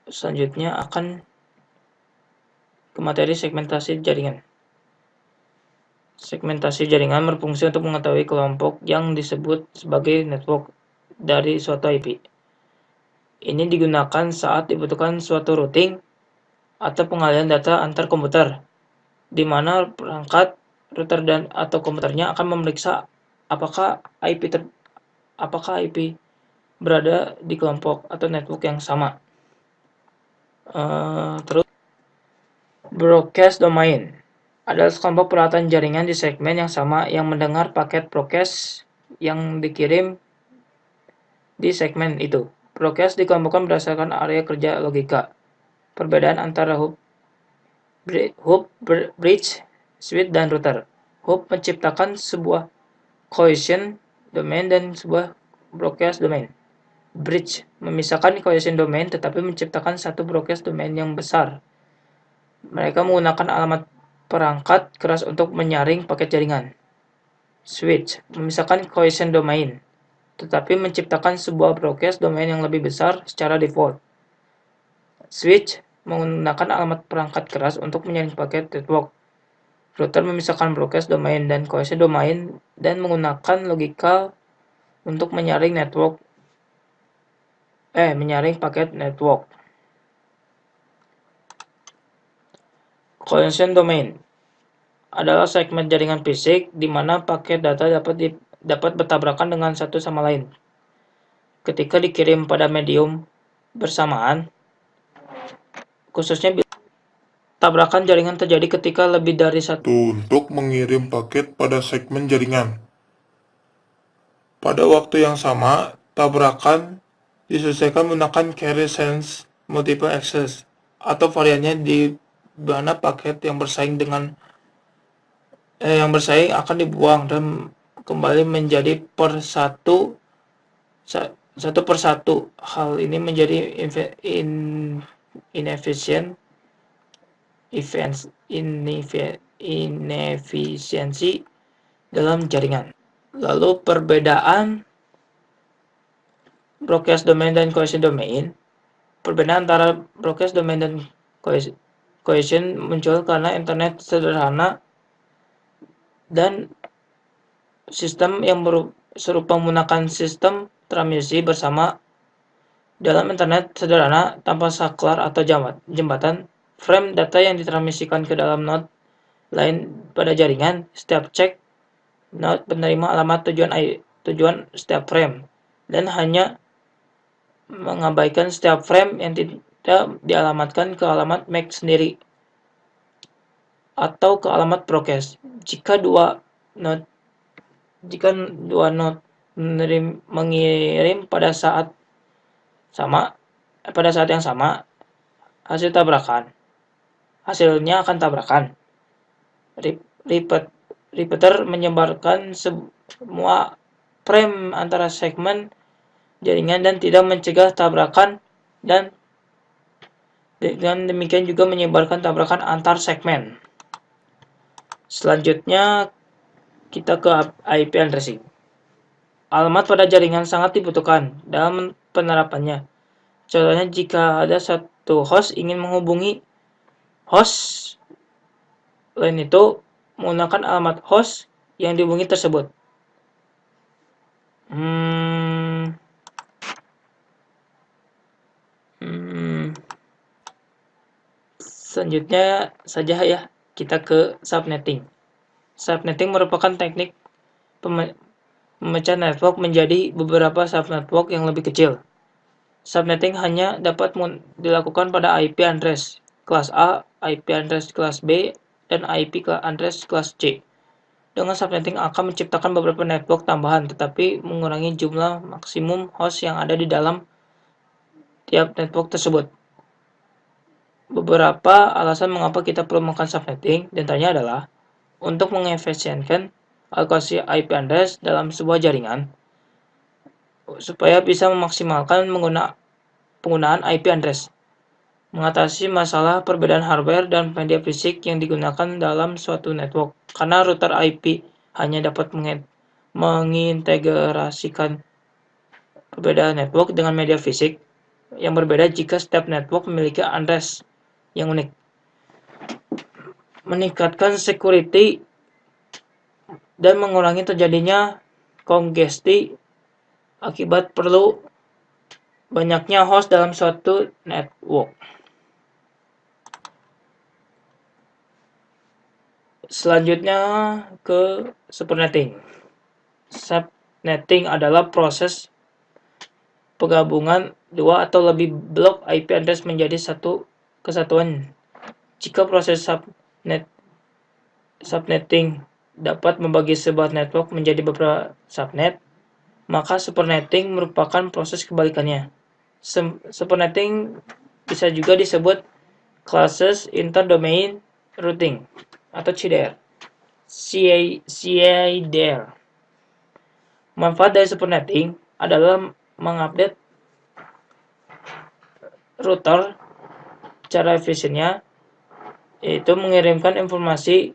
Selanjutnya akan ke materi segmentasi jaringan. Segmentasi jaringan berfungsi untuk mengetahui kelompok yang disebut sebagai network dari suatu IP. Ini digunakan saat dibutuhkan suatu routing atau pengalihan data antar komputer, di mana perangkat router dan atau komputernya akan memeriksa apakah IP berada di kelompok atau network yang sama. Terus broadcast domain adalah sekelompok peralatan jaringan di segmen yang sama yang mendengar paket broadcast yang dikirim di segmen itu. Broadcast dikelompokkan berdasarkan area kerja logika. Perbedaan antara hub, bridge, switch, dan router. Hub menciptakan sebuah cohesion domain dan sebuah broadcast domain. Bridge memisahkan cohesion domain tetapi menciptakan satu broadcast domain yang besar. Mereka menggunakan alamat perangkat keras untuk menyaring paket jaringan. Switch memisahkan cohesion domain tetapi menciptakan sebuah broadcast domain yang lebih besar secara default. Switch menggunakan alamat perangkat keras untuk menyaring paket network. Router memisahkan broadcast domain dan cohesion domain dan menggunakan logika untuk menyaring paket network. Cohesion domain adalah segmen jaringan fisik di mana paket data dapat bertabrakan dengan satu sama lain. Ketika dikirim pada medium bersamaan, khususnya bila tabrakan jaringan terjadi ketika lebih dari satu untuk mengirim paket pada segmen jaringan. Pada waktu yang sama, tabrakan diselesaikan menggunakan carry sense multiple access atau variannya di mana paket yang bersaing akan dibuang dan kembali menjadi satu per satu. Hal ini menjadi inefisiensi dalam jaringan. Lalu perbedaan broadcast domain dan cohesion domain. Perbedaan antara broadcast domain dan cohesion muncul karena internet sederhana dan sistem yang serupa menggunakan sistem transmisi bersama. Dalam internet sederhana tanpa saklar atau jembatan, frame data yang ditransmisikan ke dalam node lain pada jaringan. Setiap cek node menerima alamat tujuan setiap frame dan hanya mengabaikan setiap frame yang tidak dialamatkan ke alamat MAC sendiri atau ke alamat broadcast. Jika dua node mengirim pada saat yang sama, hasilnya akan tabrakan. Repeater menyebarkan semua frame antara segmen jaringan dan tidak mencegah tabrakan, dan dengan demikian juga menyebarkan tabrakan antar segmen. Selanjutnya kita ke IP addressing. Alamat pada jaringan sangat dibutuhkan dalam penerapannya. Contohnya jika ada satu host ingin menghubungi host lain itu menggunakan alamat host yang dihubungi tersebut. Selanjutnya saja ya, kita ke subnetting. Subnetting merupakan teknik memecah network menjadi beberapa subnetwork yang lebih kecil. Subnetting hanya dapat dilakukan pada IP address kelas A, IP address kelas B, dan IP address kelas C. Dengan subnetting akan menciptakan beberapa network tambahan, tetapi mengurangi jumlah maksimum host yang ada di dalam tiap network tersebut. Beberapa alasan mengapa kita perlu melakukan subnetting diantaranya adalah untuk mengefisienkan alokasi IP address dalam sebuah jaringan supaya bisa memaksimalkan penggunaan IP address, mengatasi masalah perbedaan hardware dan media fisik yang digunakan dalam suatu network, karena router IP hanya dapat mengintegrasikan perbedaan network dengan media fisik. yang berbeda jika setiap network memiliki address yang unik. Meningkatkan security dan mengurangi terjadinya kongesti akibat perlu banyaknya host dalam suatu network. Selanjutnya ke subnetting. Subnetting adalah proses penggabungan dua atau lebih blok IP address menjadi satu kesatuan. Jika proses subnetting dapat membagi sebuah network menjadi beberapa subnet, maka subnetting merupakan proses kebalikannya. Subnetting bisa juga disebut classes interdomain routing atau CIDR. CIDR. Manfaat dari subnetting adalah mengupdate router cara efisiennya, yaitu mengirimkan informasi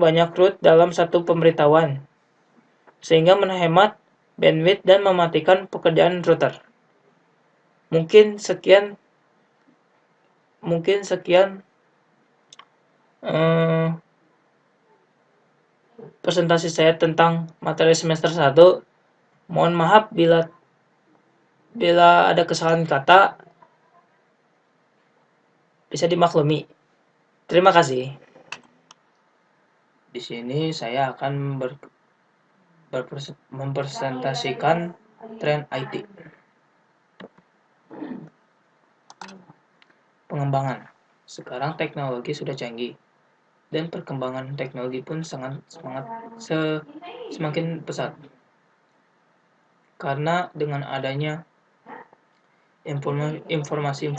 banyak root dalam satu pemberitahuan, sehingga menghemat bandwidth dan mematikan pekerjaan router. Mungkin sekian presentasi saya tentang materi semester 1. Mohon maaf bila ada kesalahan kata, bisa dimaklumi. Terima kasih. Di sini saya akan mempresentasikan tren IT. Pengembangan. Sekarang teknologi sudah canggih dan perkembangan teknologi pun semakin pesat. Karena dengan adanya informasi,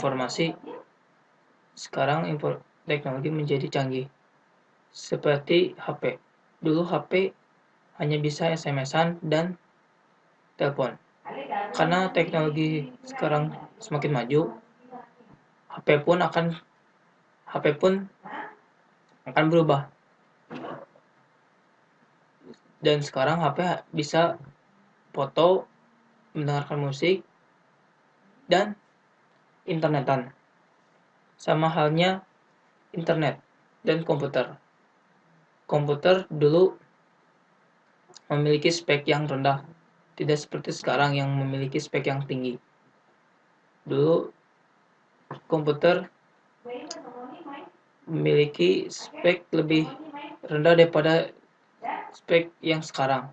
sekarang teknologi menjadi canggih. Seperti HP. Dulu HP hanya bisa SMS-an dan telepon. Karena teknologi sekarang semakin maju, HP pun akan berubah. Dan sekarang HP bisa foto, mendengarkan musik, dan internetan. Sama halnya internet dan komputer. Komputer dulu memiliki spek yang rendah, tidak seperti sekarang yang memiliki spek yang tinggi. Dulu komputer memiliki spek lebih rendah daripada spek yang sekarang.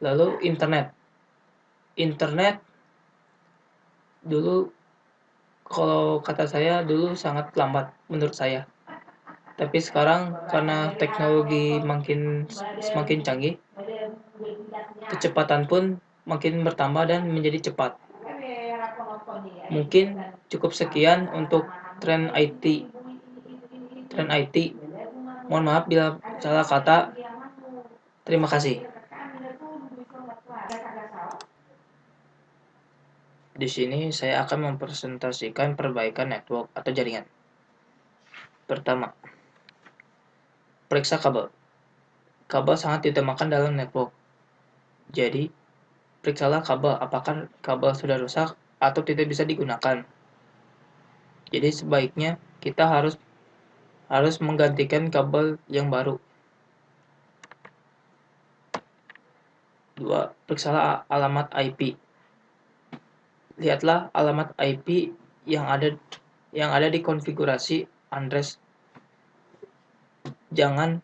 Lalu internet dulu, kalau kata saya, dulu sangat lambat menurut saya. Tapi sekarang karena teknologi semakin canggih, kecepatan pun makin bertambah dan menjadi cepat. Mungkin cukup sekian untuk tren IT. Mohon maaf bila salah kata. Terima kasih. Di sini saya akan mempresentasikan perbaikan network atau jaringan. Pertama, periksa kabel. Kabel sangat ditemakan dalam network. Jadi, periksalah kabel, apakah kabel sudah rusak atau tidak bisa digunakan. Jadi sebaiknya kita harus menggantikan kabel yang baru. 2. Periksalah alamat IP. Lihatlah alamat IP yang ada di konfigurasi address. Jangan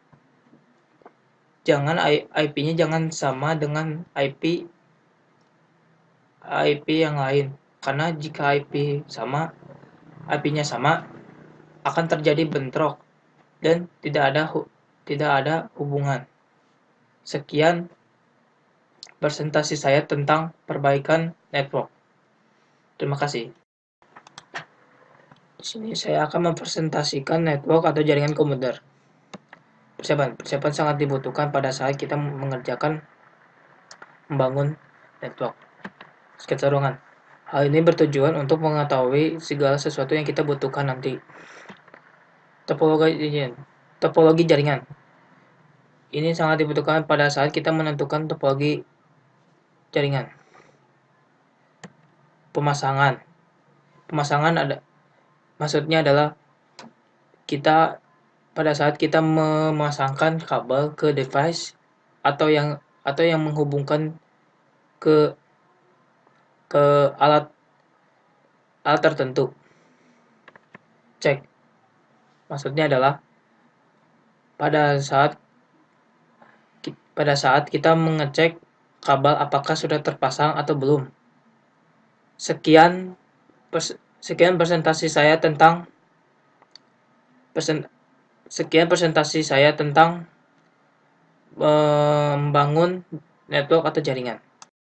IP-nya jangan sama dengan IP yang lain, karena jika IP-nya sama akan terjadi bentrok dan tidak ada hubungan. Sekian presentasi saya tentang perbaikan network. Terima kasih. Di sini saya akan mempresentasikan network atau jaringan komputer. Persiapan sangat dibutuhkan pada saat kita membangun network. Sketsa ruangan. Hal ini bertujuan untuk mengetahui segala sesuatu yang kita butuhkan nanti. Topologi jaringan. Ini sangat dibutuhkan pada saat kita menentukan topologi jaringan. pemasangan. Maksudnya adalah pada saat kita memasangkan kabel ke device atau yang menghubungkan ke alat tertentu. Cek. Maksudnya adalah pada saat kita mengecek kabel apakah sudah terpasang atau belum. Sekian presentasi saya tentang membangun network atau jaringan.